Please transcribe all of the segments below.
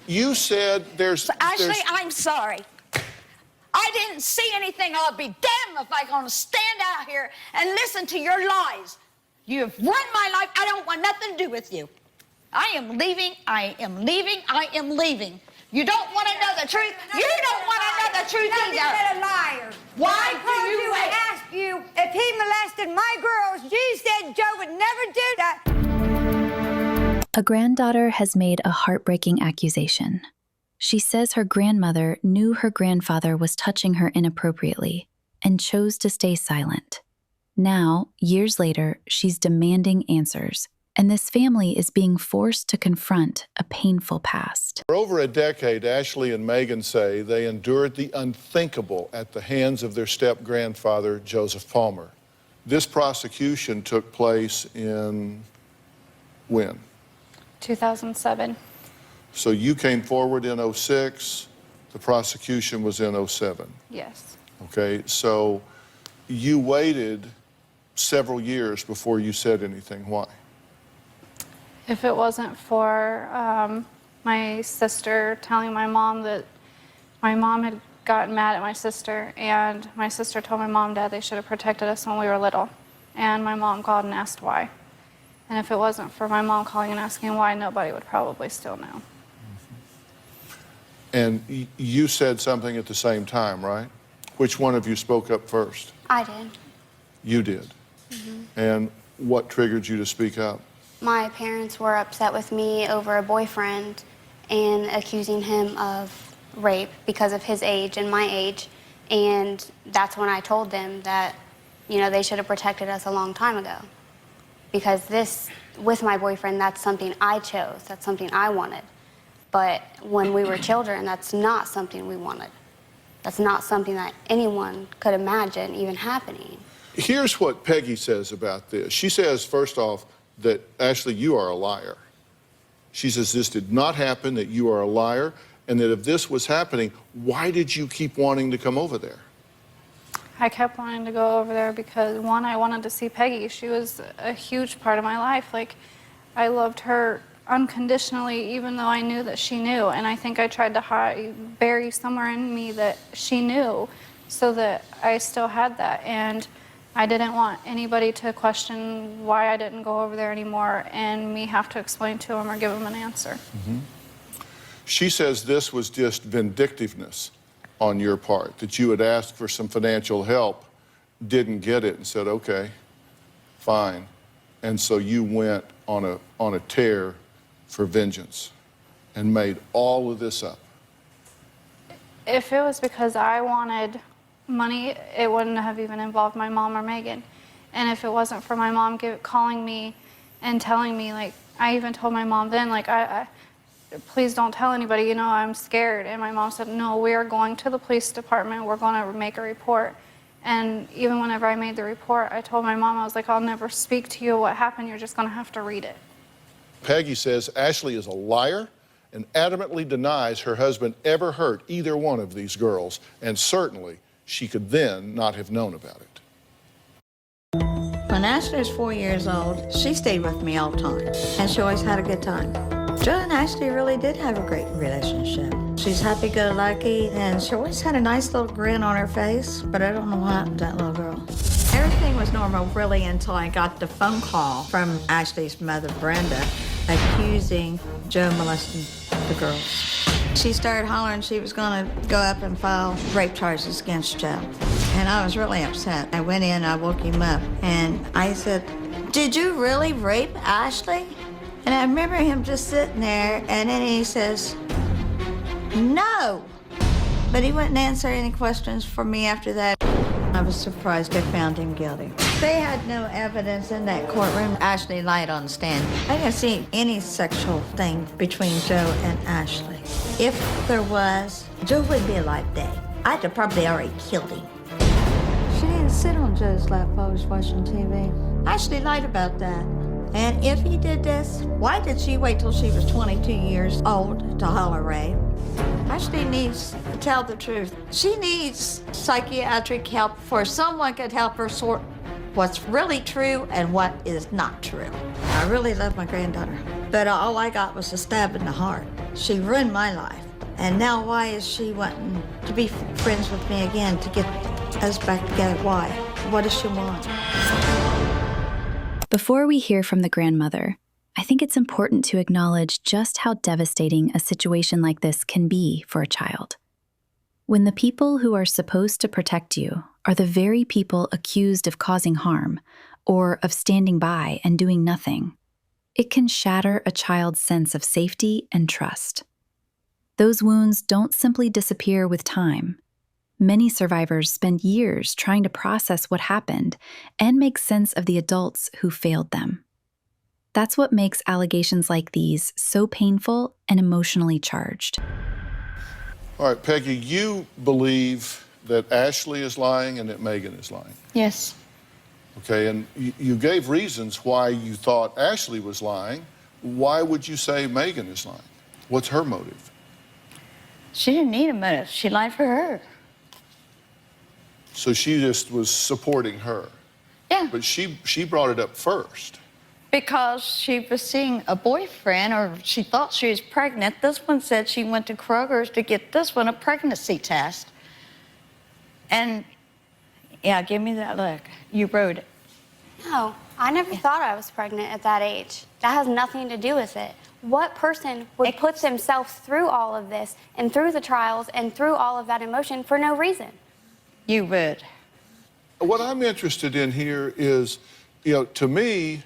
You said there's... Ashley, I'm sorry. I didn't see anything. I'll be damned if I'm going to stand out here and listen to your lies. You've ruined my life. I don't want nothing to do with you. I am leaving. I am leaving. I am leaving. You don't want to know the truth. You don't want to know the truth either. Nothing but a liar. Why do you I asked you if he molested my girls. You said Joe would never do that. A granddaughter has made a heartbreaking accusation. She says her grandmother knew her grandfather was touching her inappropriately and chose to stay silent. Now, years later, she's demanding answers, and this family is being forced to confront a painful past. For over a decade, Ashley and Megan say they endured the unthinkable at the hands of their step-grandfather, Joseph Palmer. This prosecution took place in when? 2007. So you came forward in 06, the prosecution was in 07. Yes. Okay, so you waited several years before you said anything. Why? If it wasn't for my sister telling my mom that my mom had gotten mad at my sister, and my sister told my mom and dad they should have protected us when we were little, and my mom called and asked why. And if it wasn't for my mom calling and asking why, nobody would probably still know. And you said something at the same time, right? Which one of you spoke up first? I did. You did. And what triggered you to speak up? My parents were upset with me over a boyfriend and accusing him of rape because of his age and my age. And that's when I told them that, you know, they should have protected us a long time ago. Because this, with my boyfriend, that's something I chose. That's something I wanted. But when we were children, that's not something we wanted. That's not something that anyone could imagine even happening. Here's what Peggy says about this. She says, first off, that, Ashley, you are a liar. She says this did not happen, that you are a liar, and that if this was happening, why did you keep wanting to come over there? I kept wanting to go over there because, one, I wanted to see Peggy. She was a huge part of my life. Like, I loved her unconditionally, even though I knew that she knew. And I think I tried to bury somewhere in me that she knew so that I still had that. And I didn't want anybody to question why I didn't go over there anymore and me have to explain to them or give them an answer. She says this was just vindictiveness on your part, that you had asked for some financial help, didn't get it, and said, okay, fine. And so you went on a tear for vengeance and made all of this up. If it was because I wanted money, it wouldn't have even involved my mom or Megan. And if it wasn't for my mom calling me and telling me, like, I even told my mom then, like, please don't tell anybody, you know, I'm scared. And my mom said, no, we are going to the police department. We're going to make a report. And even whenever I made the report, I told my mom, I was like, I'll never speak to you what happened. You're just going to have to read it. Peggy says Ashley is a liar and adamantly denies her husband ever hurt either one of these girls, and certainly she could then not have known about it. When Ashley was 4 years old, she stayed with me all the time, and she always had a good time. Joe and Ashley really did have a great relationship. She's happy-go-lucky, and she always had a nice little grin on her face, but I don't know what happened to that little girl. Everything was normal, really, until I got the phone call from Ashley's mother, Brenda, accusing Joe molesting the girls. She started hollering she was going to go up and file rape charges against Joe. And I was really upset. I went in, I woke him up, and I said, "Did you really rape Ashley?" And I remember him just sitting there, and then he says, "No." But he wouldn't answer any questions for me after that. I was surprised they found him guilty. They had no evidence in that courtroom. Ashley lied on the stand. I didn't see any sexual thing between Joe and Ashley. If there was, Joe wouldn't be alive today. I'd have probably already killed him. She didn't sit on Joe's lap while I was watching TV. Ashley lied about that. And if he did this, why did she wait till she was 22 years old to holler rape? Ashley needs to tell the truth. She needs psychiatric help before someone could help her sort what's really true and what is not true. I really love my granddaughter, but all I got was a stab in the heart. She ruined my life. And now why is she wanting to be friends with me again, to get us back together? Why? What does she want? Before we hear from the grandmother, I think it's important to acknowledge just how devastating a situation like this can be for a child. When the people who are supposed to protect you are the very people accused of causing harm or of standing by and doing nothing, it can shatter a child's sense of safety and trust. Those wounds don't simply disappear with time. Many survivors spend years trying to process what happened and make sense of the adults who failed them. That's what makes allegations like these so painful and emotionally charged. All right, Peggy, you believe that Ashley is lying and that Megan is lying. Yes. Okay, and you gave reasons why you thought Ashley was lying. Why would you say Megan is lying? What's her motive? She didn't need a motive. She lied for her. So she just was supporting her. Yeah. But she brought it up first. Because she was seeing a boyfriend, or she thought she was pregnant. This one said she went to Kroger's to get this one a pregnancy test. And, yeah, give me that look. You wrote it. No, I never thought I was pregnant at that age. That has nothing to do with it. What person would put themselves through all of this and through the trials and through all of that emotion for no reason? You would. What I'm interested in here is, to me,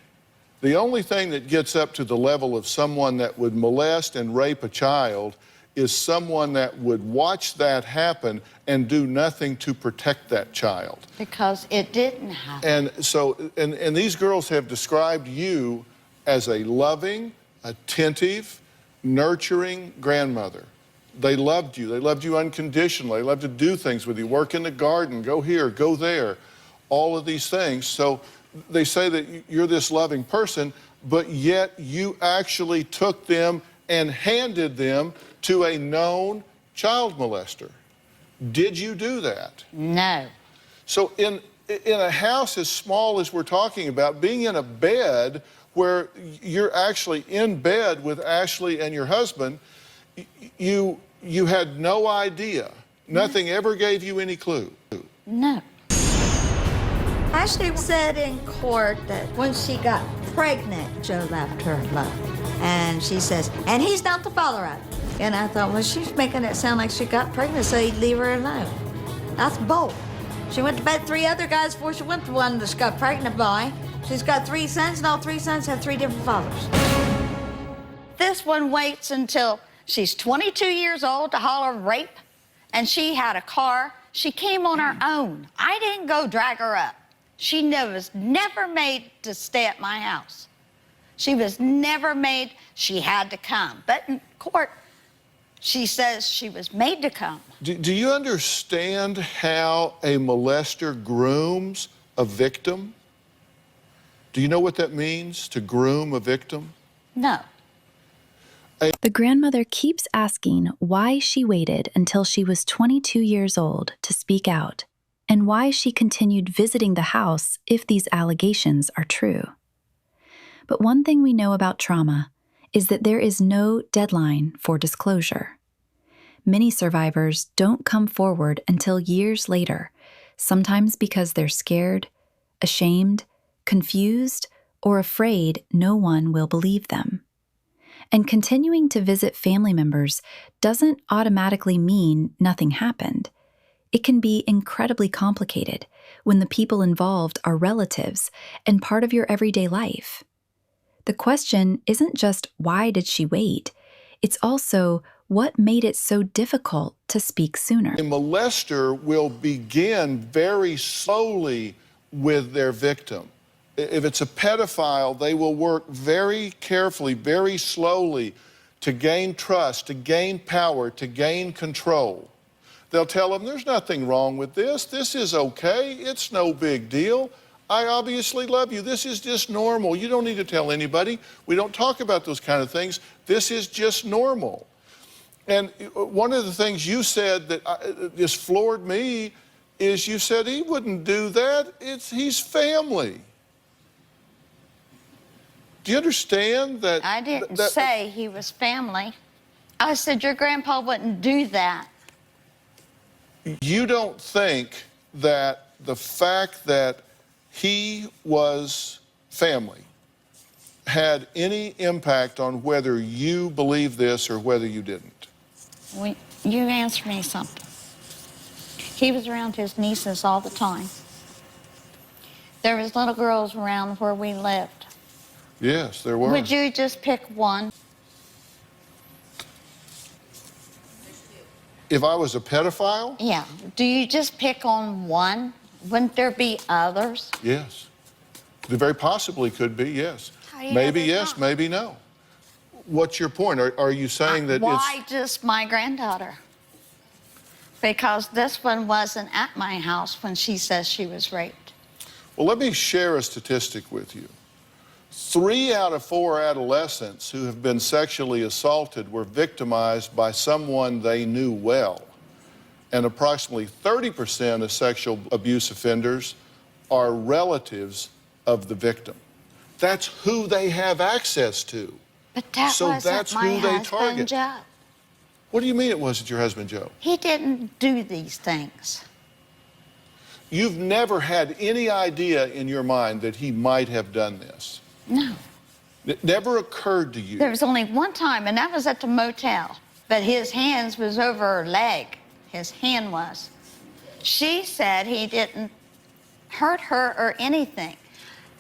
the only thing that gets up to the level of someone that would molest and rape a child is someone that would watch that happen and do nothing to protect that child. Because it didn't happen. And so, and these girls have described you as a loving, attentive, nurturing grandmother. They loved you. They loved you unconditionally. They loved to do things with you, work in the garden, go here, go there, all of these things. So they say that you're this loving person, but yet you actually took them and handed them to a known child molester. Did you do that? No. So in a house as small as we're talking about, being in a bed where you're actually in bed with Ashley and your husband, you had no idea. Nothing ever gave you any clue. No. Ashley said in court that when she got pregnant, Joe left her alone. And she says, and he's not the father of it. And I thought, well, she's making it sound like she got pregnant so he'd leave her alone. That's bold. She went to bed 3 other guys before she went to one that she got pregnant by. She's got 3 sons, and all 3 sons have 3 different fathers. This one waits until she's 22 years old to holler rape, and she had a car. She came on her own. I didn't go drag her up. She was never made to stay at my house. She was never made, she had to come. But in court, she says she was made to come. Do you understand how a molester grooms a victim? Do you know what that means, to groom a victim? No. The grandmother keeps asking why she waited until she was 22 years old to speak out, and why she continued visiting the house if these allegations are true. But one thing we know about trauma is that there is no deadline for disclosure. Many survivors don't come forward until years later, sometimes because they're scared, ashamed, confused, or afraid no one will believe them. And continuing to visit family members doesn't automatically mean nothing happened. It can be incredibly complicated when the people involved are relatives and part of your everyday life. The question isn't just why did she wait? It's also what made it so difficult to speak sooner. A molester will begin very slowly with their victim. If it's a pedophile, they will work very carefully, very slowly to gain trust, to gain power, to gain control. They'll tell them, there's nothing wrong with this. This is okay. It's no big deal. I obviously love you. This is just normal. You don't need to tell anybody. We don't talk about those kind of things. This is just normal. And one of the things you said that just floored me is you said he wouldn't do that. He's family. Do you understand that? I didn't say he was family. I said, your grandpa wouldn't do that. You don't think that the fact that he was family had any impact on whether you believe this or whether you didn't? You answer me something. He was around his nieces all the time. There was little girls around where we lived. Yes, there were. Would you just pick one? If I was a pedophile? Yeah. Do you just pick on one? Wouldn't there be others? Yes. There very possibly could be, yes. How do you know Maybe there's yes, not? maybe no. What's your point? Are you saying that Why just my granddaughter? Because this one wasn't at my house when she says she was raped. Well, let me share a statistic with you. 3 out of 4 adolescents who have been sexually assaulted were victimized by someone they knew well. And approximately 30% of sexual abuse offenders are relatives of the victim. That's who they have access to. But that So wasn't that's my who they husband, target. Joe. What do you mean it wasn't your husband, Joe? He didn't do these things. You've never had any idea in your mind that he might have done this. No. It never occurred to you. There was only one time, and that was at the motel. But his hands was over her leg. His hand was. She said he didn't hurt her or anything.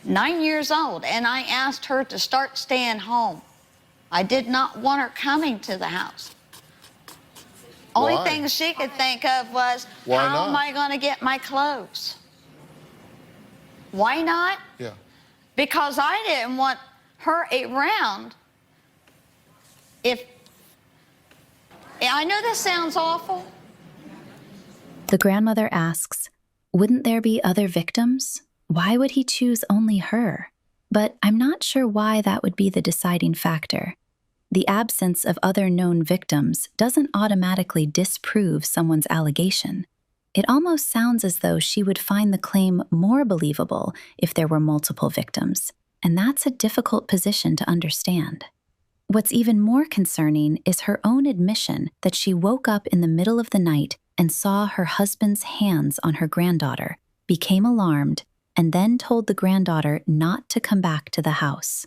9 years old, and I asked her to start staying home. I did not want her coming to the house. Only Why? thing she could think of was, Why how not? am I going to get my clothes? Why not? Yeah. Because I didn't want her around. I know this sounds awful. The grandmother asks, wouldn't there be other victims? Why would he choose only her? But I'm not sure why that would be the deciding factor. The absence of other known victims doesn't automatically disprove someone's allegation. It almost sounds as though she would find the claim more believable if there were multiple victims, and that's a difficult position to understand. What's even more concerning is her own admission that she woke up in the middle of the night and saw her husband's hands on her granddaughter, became alarmed, and then told the granddaughter not to come back to the house.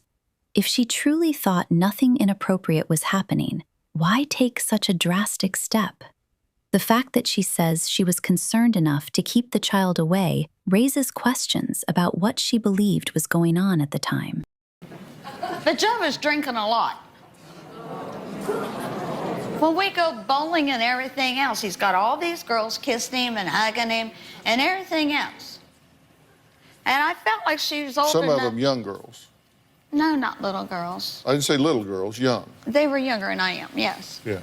If she truly thought nothing inappropriate was happening, why take such a drastic step? The fact that she says she was concerned enough to keep the child away raises questions about what she believed was going on at the time. But Joe was drinking a lot. When we go bowling and everything else, he's got all these girls kissing him and hugging him and everything else. And I felt like she was older Some of enough- them young girls. No, not little girls. I didn't say little girls, young. They were younger than I am, yes. Yeah.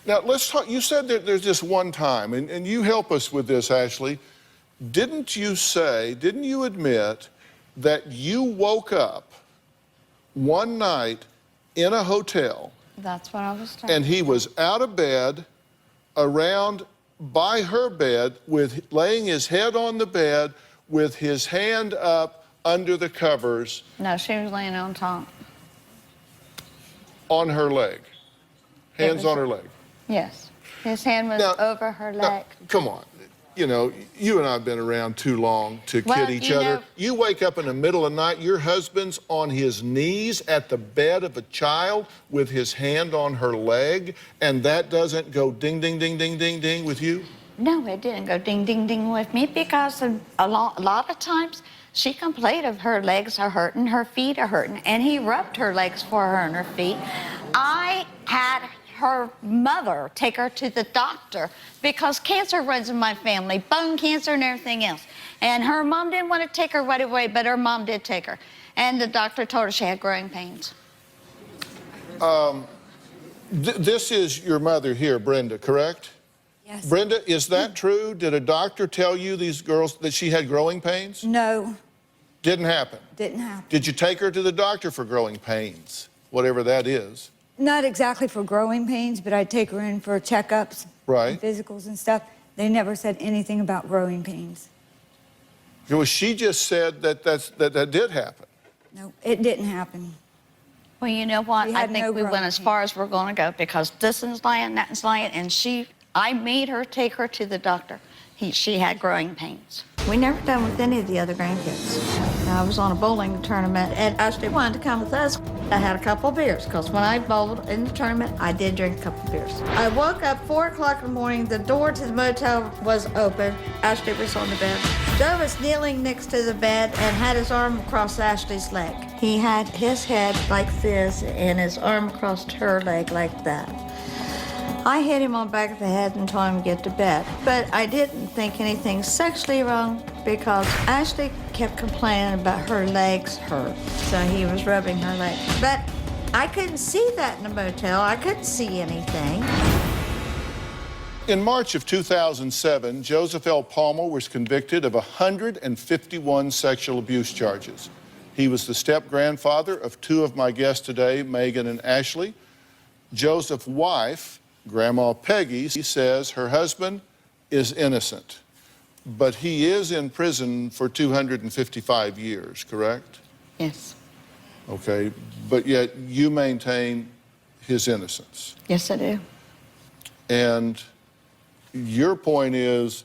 Now, let's talk. You said that there's just one time, and you help us with this, Ashley. Didn't you admit that you woke up one night in a hotel That's what I was told. and he was out of bed, around by her bed, laying his head on the bed with his hand up under the covers No, she was laying on top. on her leg? Hands was- on her leg. Yes. His hand was Now- over her Now, leg. come on. You know, you and I have been around too long to Well, kid each you other. know- You wake up in the middle of the night, your husband's on his knees at the bed of a child with his hand on her leg, and that doesn't go ding, ding, ding, ding, ding, ding with you? No, it didn't go ding, ding, ding with me because a lot of times she complained of her legs are hurting, her feet are hurting, and he rubbed her legs for her and her feet. I had her mother take her to the doctor because cancer runs in my family, bone cancer and everything else. And her mom didn't want to take her right away, but her mom did take her. And the doctor told her she had growing pains. This is your mother here, Brenda, correct? Yes. Brenda, is that true? Did a doctor tell you these girls that she had growing pains? No, Didn't happen. didn't happen. Did you take her to the doctor for growing pains, whatever that is? Not exactly for growing pains, but I'd take her in for checkups, Right. and physicals and stuff. They never said anything about growing pains. Well, she just said that did happen. No, it didn't happen. Well, you know what? She I had think no we went growing as far as we're going to go because this is lying, that is lying, and I made her take her to the doctor. She had growing pains. We never done with any of the other grandkids. I was on a bowling tournament, and Ashley wanted to come with us. I had a couple of beers, because when I bowled in the tournament, I did drink a couple of beers. I woke up 4 o'clock in the morning. The door to the motel was open. Ashley was on the bed. Joe was kneeling next to the bed and had his arm across Ashley's leg. He had his head like this and his arm across her leg like that. I hit him on the back of the head and told him to get to bed. But I didn't think anything sexually wrong because Ashley kept complaining about her legs hurt. So he was rubbing her leg. But I couldn't see that in the motel. I couldn't see anything. In March of 2007, Joseph L. Palmer was convicted of 151 sexual abuse charges. He was the step-grandfather of 2 of my guests today, Megan and Ashley. Joseph's wife, Grandma Peggy, says her husband is innocent, but he is in prison for 255 years, correct? Yes. Okay, but yet you maintain his innocence. Yes, I do. And your point is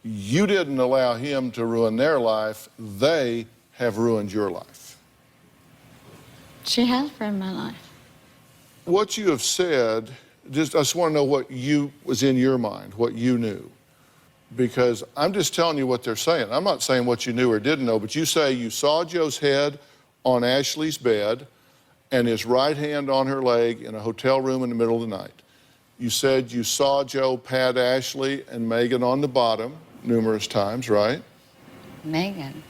you didn't allow him to ruin their life, they have ruined your life. She has ruined my life. What you have said, I just want to know what was in your mind, what you knew. Because I'm just telling you what they're saying. I'm not saying what you knew or didn't know, but you say you saw Joe's head on Ashley's bed and his right hand on her leg in a hotel room in the middle of the night. You said you saw Joe pat Ashley and Megan on the bottom numerous times, right? Megan.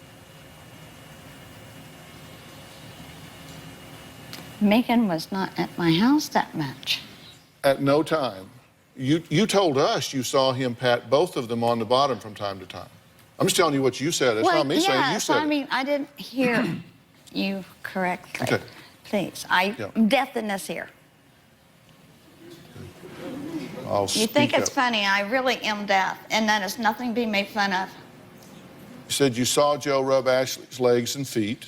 Megan was not at my house that much. At no time. You told us you saw him pat both of them on the bottom from time to time. I'm just telling you what you said. It's not me saying you said I it. mean, I didn't hear you correctly. Okay. Please, Yeah. I'm deaf in this ear. I'll You think speak it's up. funny, I really am deaf, and that is nothing to be made fun of. You said you saw Joe rub Ashley's legs and feet.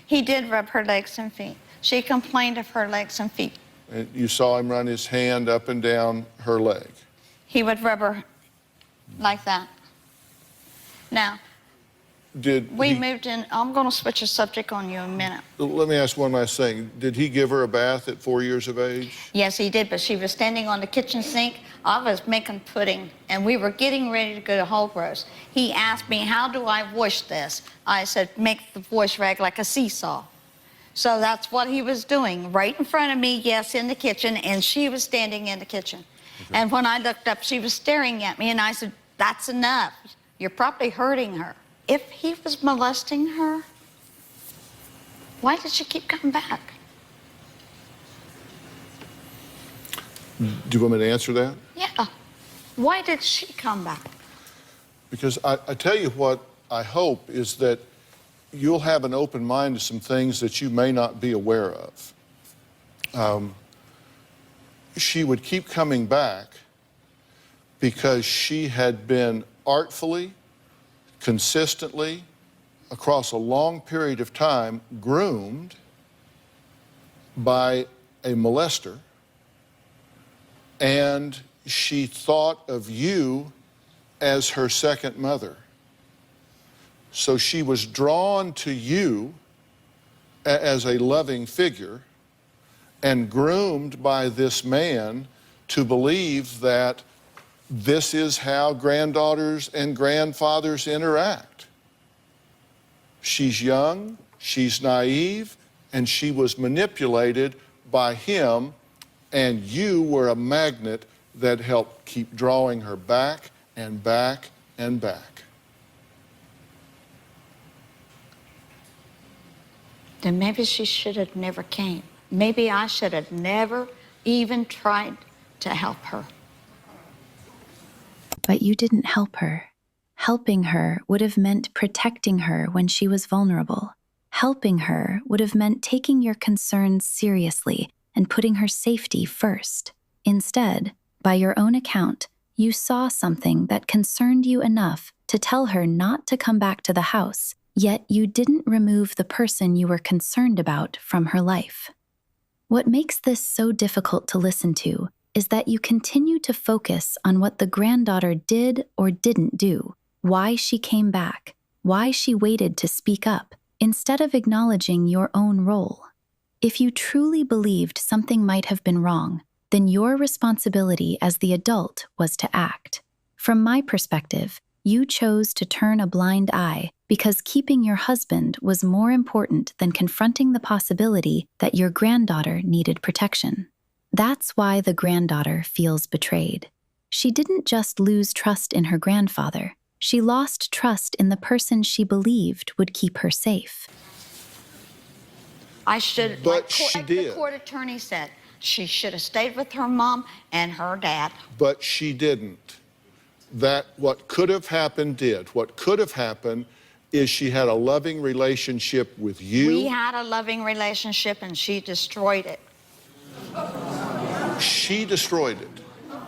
He did rub her legs and feet. She complained of her legs and feet. And you saw him run his hand up and down her leg. He would rub her like that. Now, Did we he, moved in. I'm going to switch the subject on you in a minute. let me ask one last thing. Did he give her a bath at 4 years of age? Yes, he did, but she was standing on the kitchen sink. I was making pudding, and we were getting ready to go to Whole Gross. He asked me, how do I wash this? I said, make the wash rag like a seesaw. So that's what he was doing, right in front of me, yes, in the kitchen, and she was standing in the kitchen. Okay. And when I looked up, she was staring at me, and I said, that's enough. You're probably hurting her. If he was molesting her, why did she keep coming back? Do you want me to answer that? Yeah. Why did she come back? Because I tell you what I hope is that you'll have an open mind to some things that you may not be aware of. She would keep coming back because she had been artfully, consistently, across a long period of time, groomed by a molester, and she thought of you as her second mother. So she was drawn to you as a loving figure and groomed by this man to believe that this is how granddaughters and grandfathers interact. She's young, she's naive, and she was manipulated by him, and you were a magnet that helped keep drawing her back and back and back. Then maybe she should have never came. Maybe I should have never even tried to help her. But you didn't help her. Helping her would have meant protecting her when she was vulnerable. Helping her would have meant taking your concerns seriously and putting her safety first. Instead, by your own account, you saw something that concerned you enough to tell her not to come back to the house, yet you didn't remove the person you were concerned about from her life. What makes this so difficult to listen to is that you continue to focus on what the granddaughter did or didn't do, why she came back, why she waited to speak up, instead of acknowledging your own role. If you truly believed something might have been wrong, then your responsibility as the adult was to act. From my perspective, you chose to turn a blind eye because keeping your husband was more important than confronting the possibility that your granddaughter needed protection. That's why the granddaughter feels betrayed. She didn't just lose trust in her grandfather. She lost trust in the person she believed would keep her safe. I should, But she like did. the court attorney said, she should have stayed with her mom and her dad. But she didn't. That what could have happened did. What could have happened is she had a loving relationship with you. We had a loving relationship and she destroyed it. She destroyed it.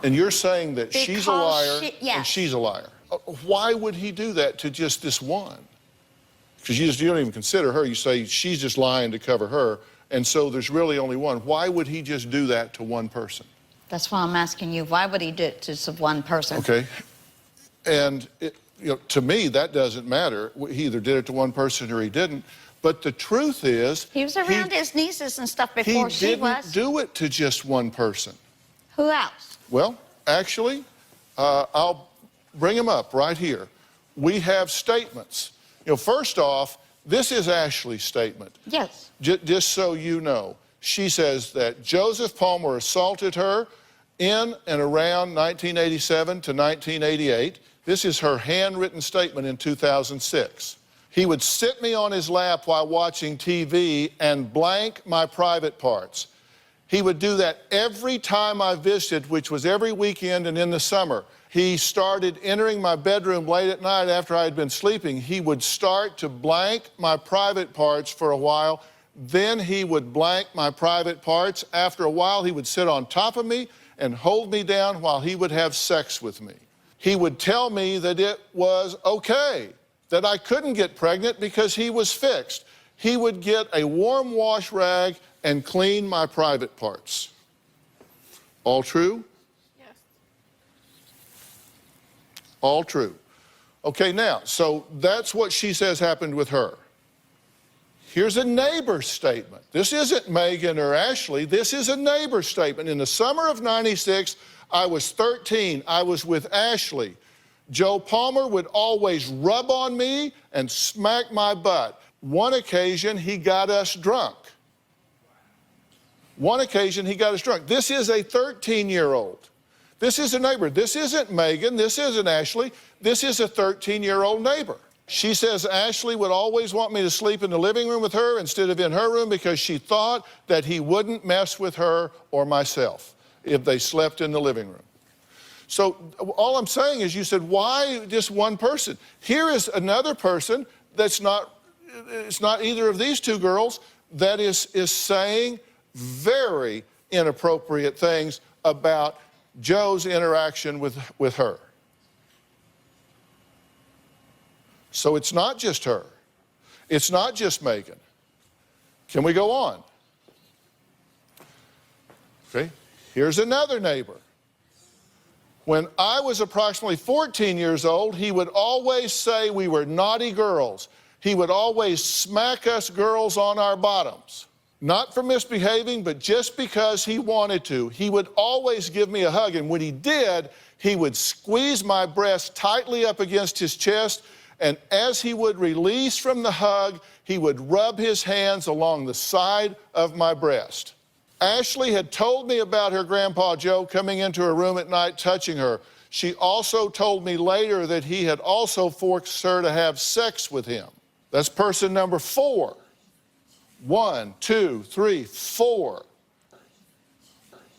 And you're saying that she's a liar and she's a liar. Why would he do that to just this one? Because you don't even consider her. You say she's just lying to cover her. And so there's really only one. Why would he just do that to one person? That's why I'm asking you, why would he do it to just one person? Okay. And to me, that doesn't matter. He either did it to one person or he didn't. But the truth is... He was around his nieces and stuff before she was. He didn't do it to just one person. Who else? Well, actually, I'll bring them up right here. We have statements. First off, this is Ashley's statement. Yes. Just so you know. She says that Joseph Palmer assaulted her in and around 1987 to 1988. This is her handwritten statement in 2006. He would sit me on his lap while watching TV and blank my private parts. He would do that every time I visited, which was every weekend and in the summer. He started entering my bedroom late at night after I had been sleeping. He would start to blank my private parts for a while. Then he would blank my private parts. After a while, he would sit on top of me and hold me down while he would have sex with me. He would tell me that it was okay, that I couldn't get pregnant because he was fixed. He would get a warm wash rag and clean my private parts. All true? Yes. All true. Okay, now, so that's what she says happened with her. Here's a neighbor's statement. This isn't Megan or Ashley. This is a neighbor's statement. In the summer of '96, I was 13. I was with Ashley. Joe Palmer would always rub on me and smack my butt. One occasion, he got us drunk. One occasion, he got us drunk. This is a 13-year-old. This is a neighbor. This isn't Megan. This isn't Ashley. This is a 13-year-old neighbor. She says Ashley would always want me to sleep in the living room with her instead of in her room because she thought that he wouldn't mess with her or myself if they slept in the living room. So all I'm saying is, you said, why just one person? Here is another person that's it's not either of these two girls that is saying very inappropriate things about Joe's interaction with her. So it's not just her. It's not just Megan. Can we go on? Okay, here's another neighbor. When I was approximately 14 years old, he would always say we were naughty girls. He would always smack us girls on our bottoms. Not for misbehaving, but just because he wanted to. He would always give me a hug, and when he did, he would squeeze my breast tightly up against his chest, and as he would release from the hug, he would rub his hands along the side of my breast. Ashley had told me about her grandpa Joe coming into her room at night touching her. She also told me later that he had also forced her to have sex with him. That's person number 4. 1, 2, 3, 4.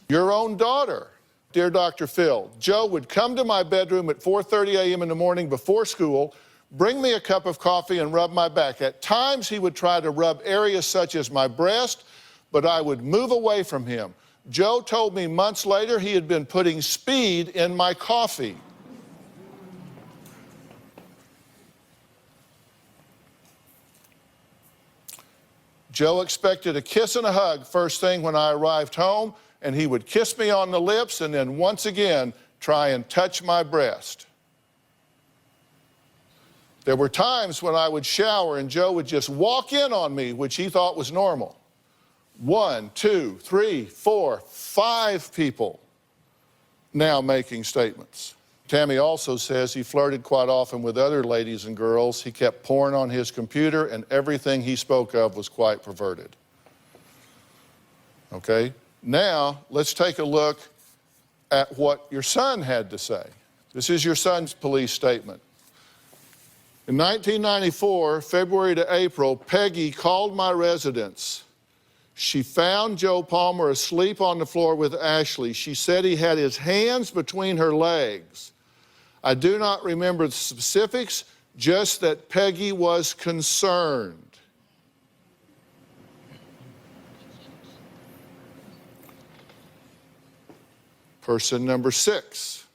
Your own daughter. Dear Dr. Phil, Joe would come to my bedroom at 4:30 a.m. in the morning before school, bring me a cup of coffee and rub my back. At times, he would try to rub areas such as my breast, but I would move away from him. Joe told me months later he had been putting speed in my coffee. Joe expected a kiss and a hug first thing when I arrived home, and he would kiss me on the lips and then once again try and touch my breast. There were times when I would shower and Joe would just walk in on me, which he thought was normal. 1, 2, 3, 4, 5 people now making statements. Tammy also says he flirted quite often with other ladies and girls. He kept porn on his computer, and everything he spoke of was quite perverted. Okay? Now, let's take a look at what your son had to say. This is your son's police statement. In 1994, February to April, Peggy called my residence. She found Joe Palmer asleep on the floor with Ashley. She said he had his hands between her legs. I do not remember the specifics, just that Peggy was concerned. Person number 6.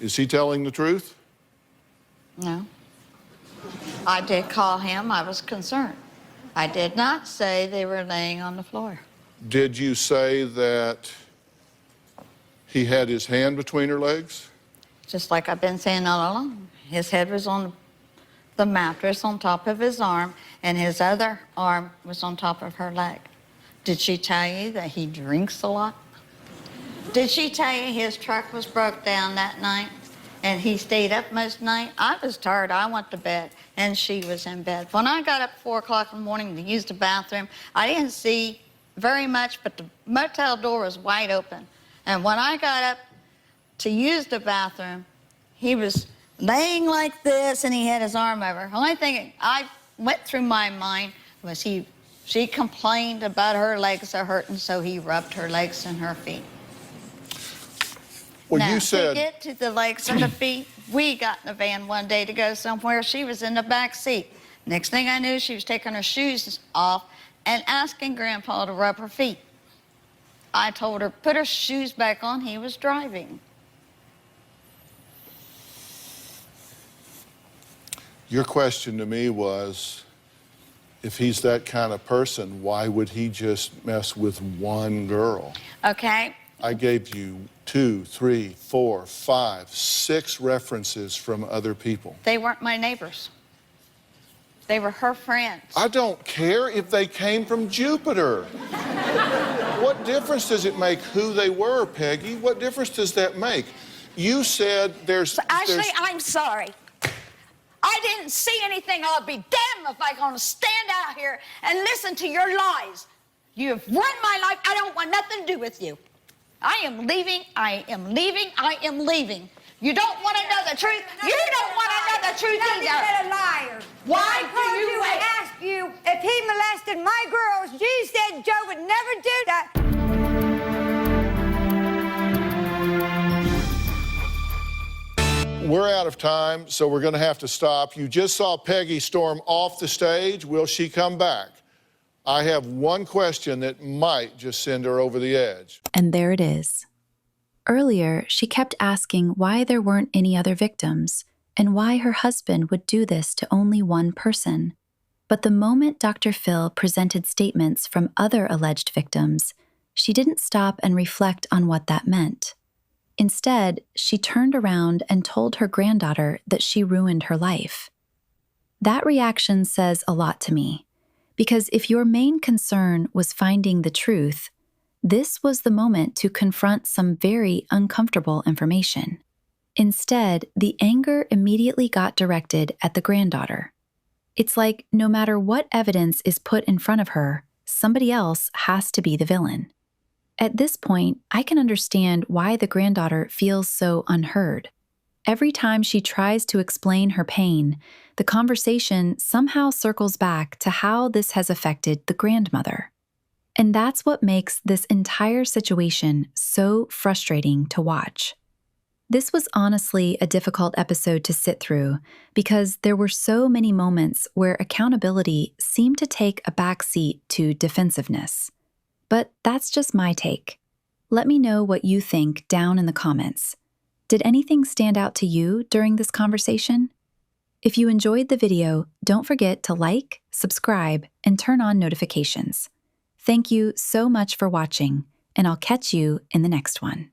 Is he telling the truth? No. I did call him. I was concerned. I did not say they were laying on the floor. Did you say that he had his hand between her legs? Just like I've been saying all along. His head was on the mattress on top of his arm, and his other arm was on top of her leg. Did she tell you that he drinks a lot? Did she tell you his truck was broke down that night and he stayed up most night? I was tired. I went to bed, and she was in bed. When I got up at 4 o'clock in the morning to use the bathroom, I didn't see very much, but the motel door was wide open. And when I got up to use the bathroom, he was laying like this, and he had his arm over. The only thing I went through my mind was she complained about her legs are hurting, so he rubbed her legs and her feet. Well, now, you said... to get to the legs and the feet, we got in a van one day to go somewhere. She was in the back seat. Next thing I knew, she was taking her shoes off and asking Grandpa to rub her feet. I told her, put her shoes back on. He was driving. Your question to me was, if he's that kind of person, why would he just mess with one girl? Okay. I gave you 2, 3, 4, 5, 6 references from other people. They weren't my neighbors. They were her friends. I don't care if they came from Jupiter. What difference does it make who they were, Peggy? What difference does that make? You said there's... Ashley, I'm sorry. I didn't see anything. I'll be damned if I'm going to stand out here and listen to your lies. You've ruined my life. I don't want nothing to do with you. I am leaving. I am leaving. I am leaving. You don't want to know the truth. You don't want to know the truth Nothing either. but a liar. Why I called do you and wait? asked you if he molested my girls. You said Joe would never do that. We're out of time, so we're going to have to stop. You just saw Peggy storm off the stage. Will she come back? I have one question that might just send her over the edge. And there it is. Earlier, she kept asking why there weren't any other victims and why her husband would do this to only one person. But the moment Dr. Phil presented statements from other alleged victims, she didn't stop and reflect on what that meant. Instead, she turned around and told her granddaughter that she ruined her life. That reaction says a lot to me, because if your main concern was finding the truth, this was the moment to confront some very uncomfortable information. Instead, the anger immediately got directed at the granddaughter. It's like no matter what evidence is put in front of her, somebody else has to be the villain. At this point, I can understand why the granddaughter feels so unheard. Every time she tries to explain her pain, the conversation somehow circles back to how this has affected the grandmother. And that's what makes this entire situation so frustrating to watch. This was honestly a difficult episode to sit through because there were so many moments where accountability seemed to take a backseat to defensiveness. But that's just my take. Let me know what you think down in the comments. Did anything stand out to you during this conversation? If you enjoyed the video, don't forget to like, subscribe, and turn on notifications. Thank you so much for watching, and I'll catch you in the next one.